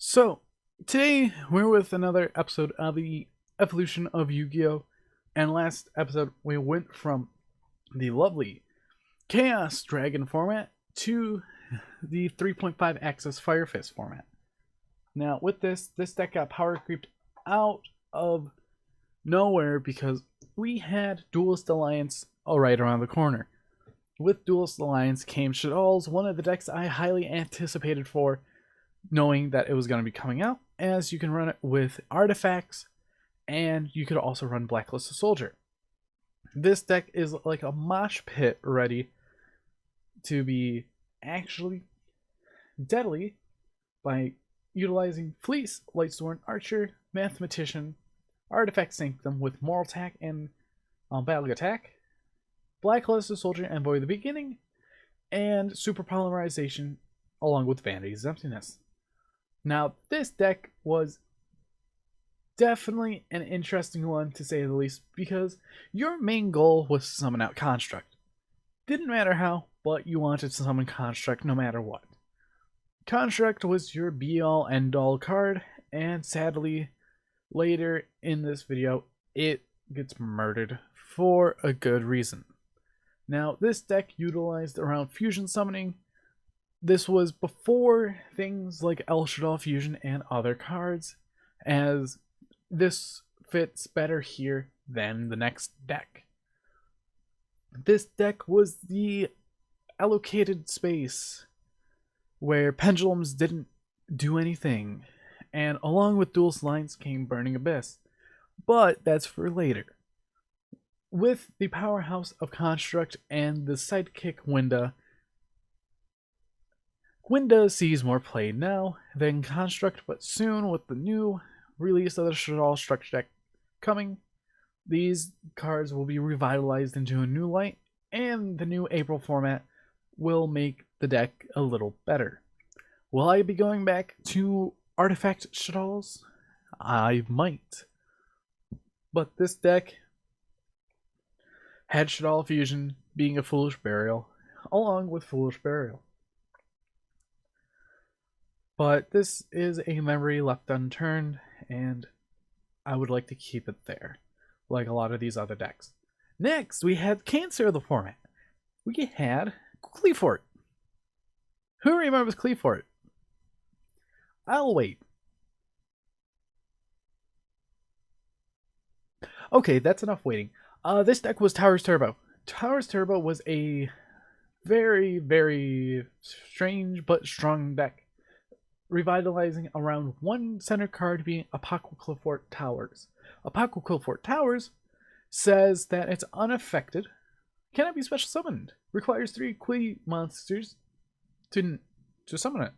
So, today we're with another episode of the evolution of Yu-Gi-Oh! And last episode we went from the lovely Chaos Dragon format to the 3.5 Axis Fire Fist format. Now, with this deck got power creeped out of nowhere because we had Duelist Alliance right around the corner. With Duelist Alliance came Shadal's, one of the decks I highly anticipated for, knowing that it was going to be coming out, as you can run it with artifacts, and you could also run Blacklisted Soldier. This deck is like a mosh pit ready to be actually deadly by utilizing Fleece, Lightsworn Archer, Mathematician, Artifact Sanctum with Moral Attack and Battle Attack, Blacklisted Soldier and Void the Beginning, and Super Polymerization along with Vanity's Emptiness. Now, this deck was definitely an interesting one, to say the least, because your main goal was to summon out Construct. Didn't matter how, but you wanted to summon Construct no matter what. Construct was your be-all, end-all card, and sadly, later in this video, it gets murdered for a good reason. Now, this deck utilized around fusion summoning. This was before things like El Shadal Fusion and other cards, as this fits better here than the next deck. This deck was the allocated space where pendulums didn't do anything, and along with Duelist Alliance came Burning Abyss, but that's for later. With the powerhouse of Construct and the sidekick Winda sees more play now than Construct, but soon with the new release of the Shadal structure deck coming, these cards will be revitalized into a new light, and the new April format will make the deck a little better. Will I be going back to Artifact Shadals? I might. But this deck had Shadal Fusion being a Foolish Burial, along with Foolish Burial. But this is a memory left unturned, and I would like to keep it there, like a lot of these other decks. Next, we had Cancer of the format. We had Cleefort. Who remembers Cleefort? I'll wait. Okay, that's enough waiting. This deck was Towers Turbo. Towers Turbo was a very, very strange but strong deck, revitalizing around one center card being Apocalypse Towers. Apocalypse Towers says that it's unaffected, cannot be special summoned, requires 3 Quee monsters to summon it.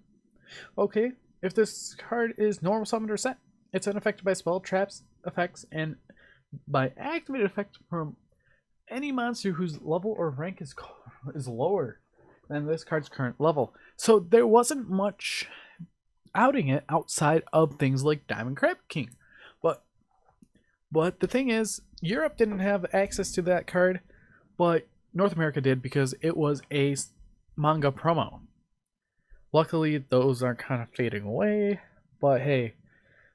Okay, if this card is normal summoned or set, it's unaffected by spell, traps, effects, and by activated effect from any monster whose level or rank is lower than this card's current level. So there wasn't much outing it outside of things like Diamond Crab King. But the thing is, Europe didn't have access to that card, but North America did because it was a manga promo. Luckily, those are kind of fading away, but hey,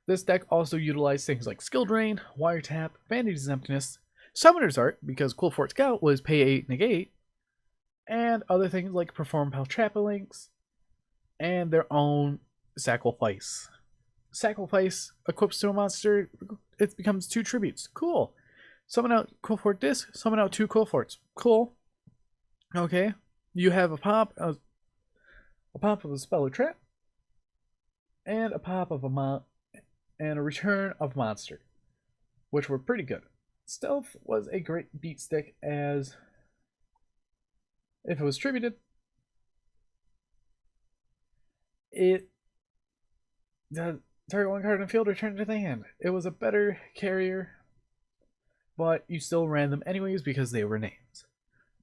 this deck also utilized things like Skill Drain, Wiretap, Vanity's Emptiness, Summoner's Art, because Cleefort Scout was pay 8 negate, and other things like Perform Paltrappa Links, and their own Sacrifice. Sacrifice equips to a monster, it becomes 2 tributes. Cool. Summon out Cleefort Disc, summon out 2 Cleeforts. Cool. Okay. You have a pop of a Spell or Trap, and a pop of and a return of monster, which were pretty good. Stealth was a great beat stick, as if it was tributed, the target one card in the field returned to the hand. It was a better carrier, but you still ran them anyways because they were names.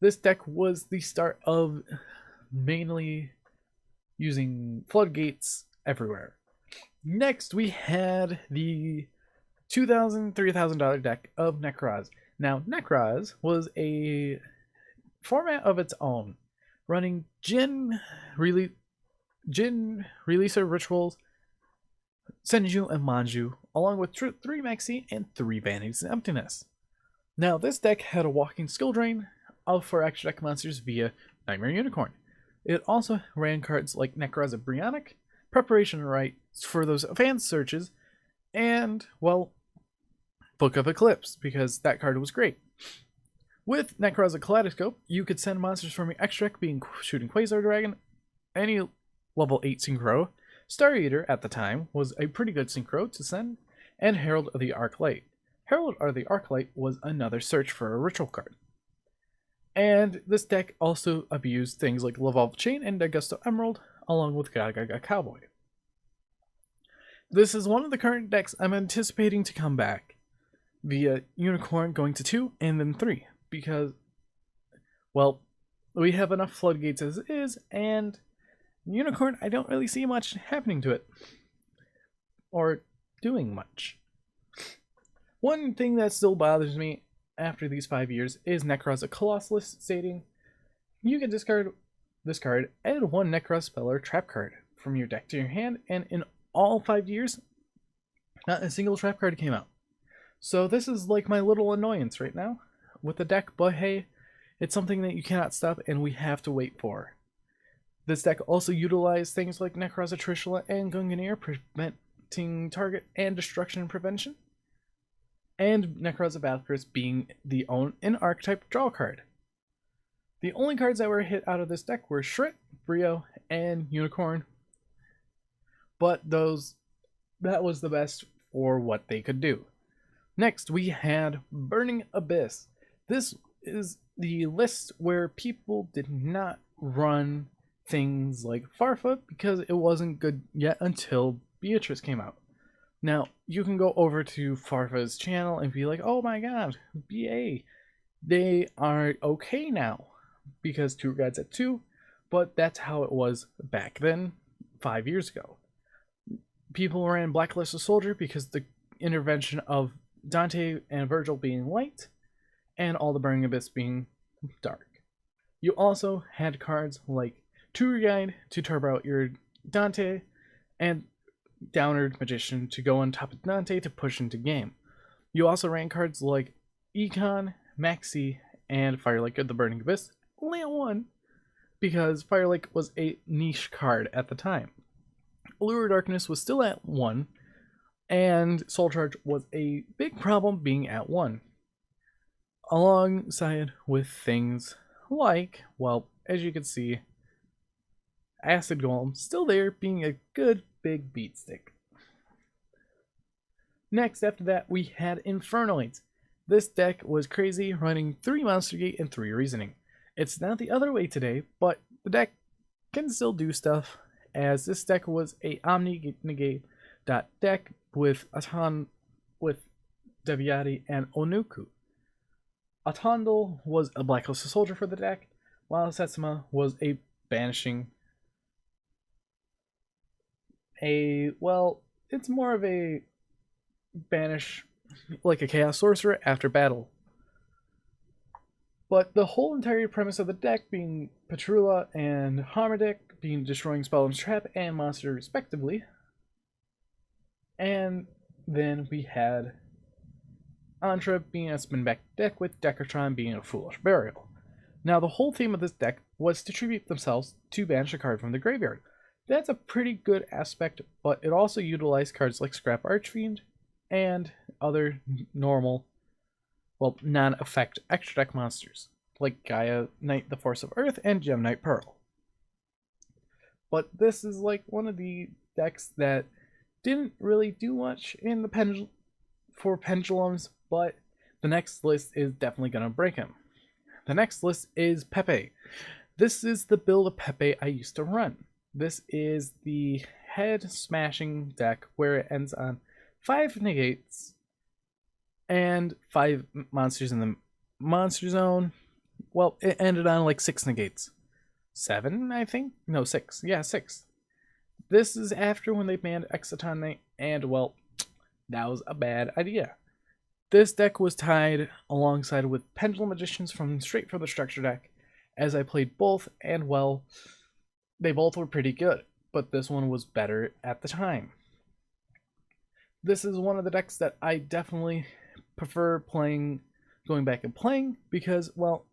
This deck was the start of mainly using floodgates everywhere. Next, we had the $2,000, $3,000 deck of Neckrass. Now, Neckrass was a format of its own, running Jin Releaser Rituals Senju, and Manju, along with 3 Maxi and 3 Vanities and Emptiness. Now, this deck had a walking skill drain for extra deck monsters via Nightmare Unicorn. It also ran cards like Neckrass and Brionic, Preparation Right for those advanced searches, and, well, Book of Eclipse, because that card was great. With Neckrass and Kaleidoscope, you could send monsters from your extra deck, being Shooting Quasar Dragon, any level 8 Synchro. Star Eater at the time was a pretty good Synchro to send, and Herald of the Arclight. Herald of the Arclight was another search for a ritual card. And this deck also abused things like Lavalve Chain and Augusto Emerald, along with Gaga Cowboy. This is one of the current decks I'm anticipating to come back via Unicorn going to 2 and then 3, because, well, we have enough floodgates as it is, and Unicorn, I don't really see much happening to it, or doing much. One thing that still bothers me after these 5 years is Neckrass a Colossalist, stating you can discard this card, add 1 Neckrass spell or trap card from your deck to your hand, and in all 5 years, not a single trap card came out. So this is like my little annoyance right now with the deck, but hey, it's something that you cannot stop and we have to wait for. This deck also utilized things like Necra's Atrishula and Gungnir, preventing target and destruction prevention, and Necra's Valkyries being the own archetype draw card. The only cards that were hit out of this deck were Shrit, Brio, and Unicorn, but that was the best for what they could do. Next, we had Burning Abyss. This is the list where people did not run things like Farfa because it wasn't good yet until Beatrice came out. Now, you can go over to Farfa's channel and be like, oh my god, BA, they are okay now because Tour Guide's at 2, but that's how it was back then, 5 years ago. People ran Blacklisted Soldier because the intervention of Dante and Virgil being light, and all the Burning Abyss being dark. You also had cards like Tour Guide to turbo out your Dante, and Downward Magician to go on top of Dante to push into game. You also ran cards like Econ, Maxi, and Firelink of the Burning Abyss, only at 1, because Firelink was a niche card at the time. Allure of Darkness was still at 1, and Soul Charge was a big problem being at 1. Alongside with things like, well, as you can see, Acid Golem still there being a good big beat stick. Next, after that, we had Infernal AIDS. This deck was crazy, running 3 Monster Gate and 3 Reasoning. It's not the other way today, but the deck can still do stuff, as this deck was a Omni-Negate deck with Deviati and Onuku. Atondal was a Blacklisted Soldier for the deck, while Setsuma was a banishing. It's more of a banish, like a Chaos Sorcerer after battle. But the whole entire premise of the deck being Petrula and Harmadic being destroying spell and trap and monster respectively. And then we had Antra being a spin back deck with Decatron being a Foolish Burial. Now the whole theme of this deck was to tribute themselves to banish a card from the graveyard. That's a pretty good aspect, but it also utilized cards like Scrap Archfiend and other normal, non-effect extra deck monsters, like Gaia Knight the Force of Earth and Gem Knight Pearl. But this is like one of the decks that didn't really do much in the for pendulums, but the next list is definitely going to break him. The next list is Pepe. This is the build of Pepe I used to run. This is the head smashing deck where it ends on 5 negates and 5 monsters in the monster zone. Well, it ended on like 6 negates. 7, I think? No, 6. Yeah, 6. This is after when they banned Exciton Knight, and well, that was a bad idea. This deck was tied alongside with Pendulum Magicians from straight for the structure deck, as I played both, and well, they both were pretty good, but this one was better at the time. this is one of the decks that I definitely prefer going back and playing, because, well,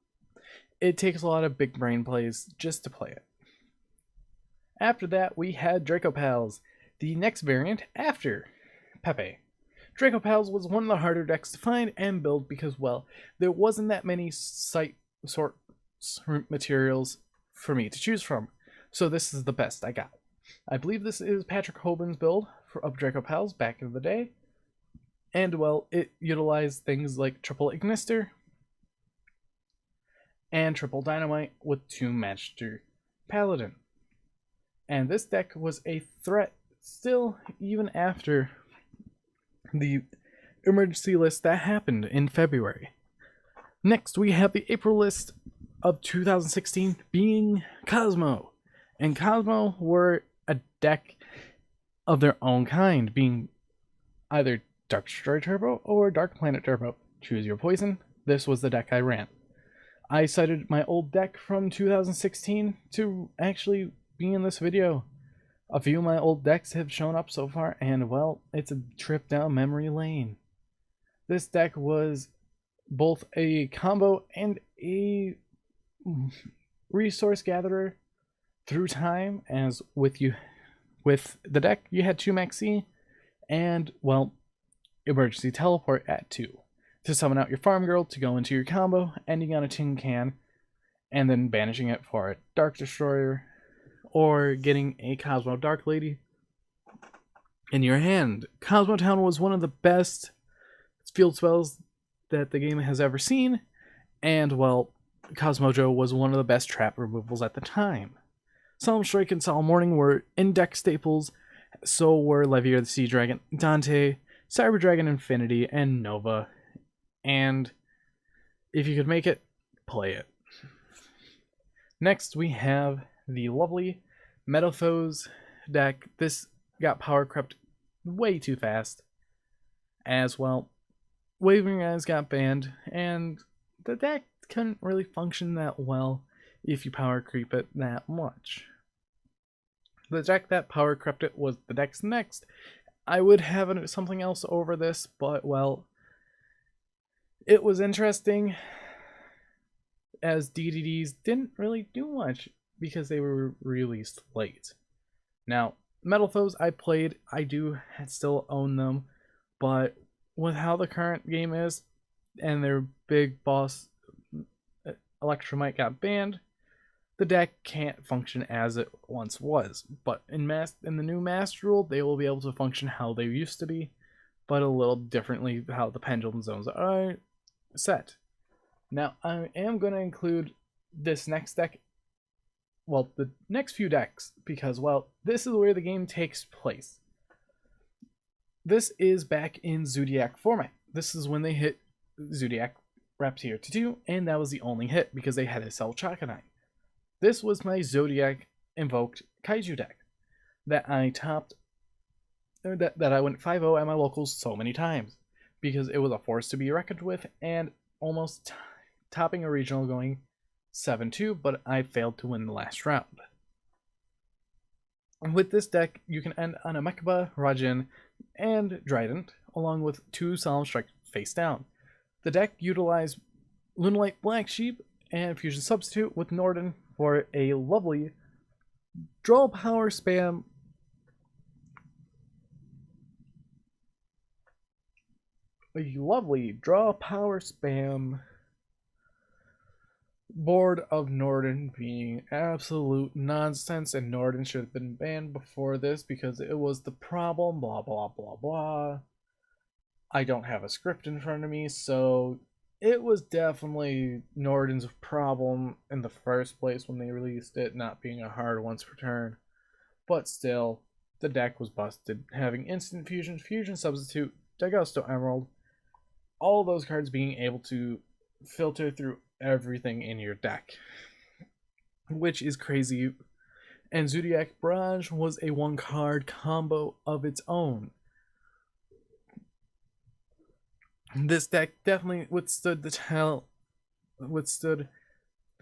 it takes a lot of big brain plays just to play it. After that, we had Draco Pals, the next variant after Pepe. Draco Pals was one of the harder decks to find and build because, well, there wasn't that many site source materials for me to choose from, so this is the best I got. I believe this is Patrick Hoban's build of Draco Pals back in the day, and, well, it utilized things like triple Ignister and triple Dynamite with 2 Master Paladin. And this deck was a threat still, even after the emergency list that happened in February. Next, we have the April list of 2016 being Cosmo. And Cosmo were a deck of their own kind, being either Dark Destroyer Turbo or Dark Planet Turbo. Choose your poison. This was the deck I ran. I cited my old deck from 2016 to actually be in this video. A few of my old decks have shown up so far, and, well, it's a trip down memory lane. This deck was both a combo and a resource gatherer through time, as with the deck you had 2 Maxi and, well, emergency teleport at 2 to summon out your farm girl to go into your combo, ending on a tin can, and then banishing it for a Dark Destroyer, or getting a Cosmo Dark Lady in your hand. Cosmo Town was one of the best field spells that the game has ever seen, and, well, Cosmo Joe was one of the best trap removals at the time. Solemn Strike and Solemn Warning were in-deck staples, so were Levier the Sea Dragon, Dante, Cyber Dragon Infinity, and Nova. And if you could make it, play it. Next, we have the lovely Metalfoes deck. This got power crept way too fast. As, well, Wavering Eyes got banned, and the deck couldn't really function that well if you power creep it that much. The deck that power crept it was the deck's next. I would have something else over this, but, well, it was interesting, as DDDs didn't really do much because they were released late. Now, Metalfoes I played, I do still own them, but with how the current game is, and their big boss Electromite got banned, the deck can't function as it once was. But in the new Master Rule, they will be able to function how they used to be, but a little differently how the pendulum zones are set. Now, I am going to include this next deck, well, the next few decks, because, well, this is where the game takes place. This is back in Zodiac format. This is when they hit Zodiac Raptor to 2, and that was the only hit because they had to sell Chakanai. This was my Zodiac invoked Kaiju deck that I topped, that I went 5-0 at my locals so many times because it was a force to be reckoned with, and almost topping a regional going 7-2, but I failed to win the last round. With this deck, you can end on a Mechaba, Rajin, and Trident, along with 2 Solemn Strike face down. The deck utilized Lunalight Black Sheep and Fusion Substitute with Norden for a lovely draw power spam board of Norden being absolute nonsense, and Norden should have been banned before this because it was the problem, blah blah blah blah. I don't have a script in front of me, so it was definitely Norden's problem in the first place when they released it, not being a hard once per turn. But still, the deck was busted, having Instant Fusion, Fusion Substitute, Dagusto Emerald, all those cards being able to filter through everything in your deck, which is crazy. And Zodiac Barrage was a 1-card combo of its own. This deck definitely withstood the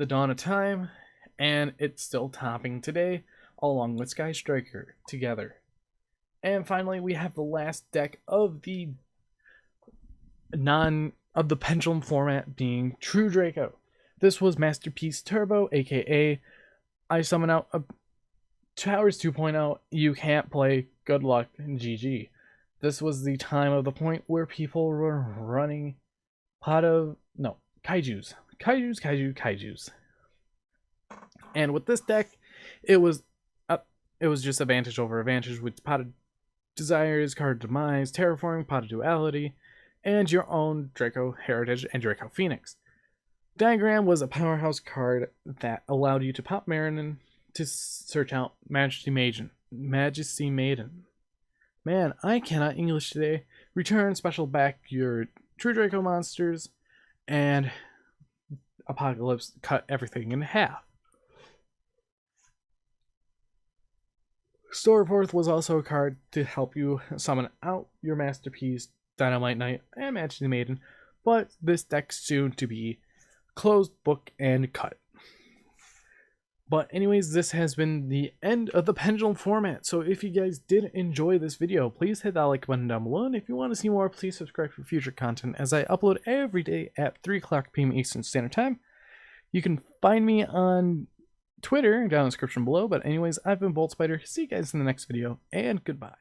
dawn of time, and it's still topping today, along with Sky Striker together. And finally, we have the last deck of the pendulum format, being True Draco. This was Masterpiece Turbo, aka I summon out a Towers 2.0, you can't play, good luck, and GG. This was the time of the point where people were running kaijus. Kaijus. And with this deck, it was just advantage over advantage with Pot of Desires, Card Demise, Terraforming, Pot of Duality, and your own Draco Heritage and Draco Phoenix. Diagram was a powerhouse card that allowed you to pop Marinin to search out Majesty Maiden. Man, I cannot English today. Return special back your True Draco monsters, and Apocalypse cut everything in half. Storeforth was also a card to help you summon out your Masterpiece, Dynamite Knight, and Majesty Maiden, but this deck soon to be closed book and cut. But anyways, this has been the end of the Pendulum format. So if you guys did enjoy this video, please hit that like button down below. And if you want to see more, please subscribe for future content, as I upload every day at 3 o'clock p.m. Eastern Standard Time. You can find me on Twitter down in the description below. But anyways, I've been Bolt Spider. See you guys in the next video, and goodbye.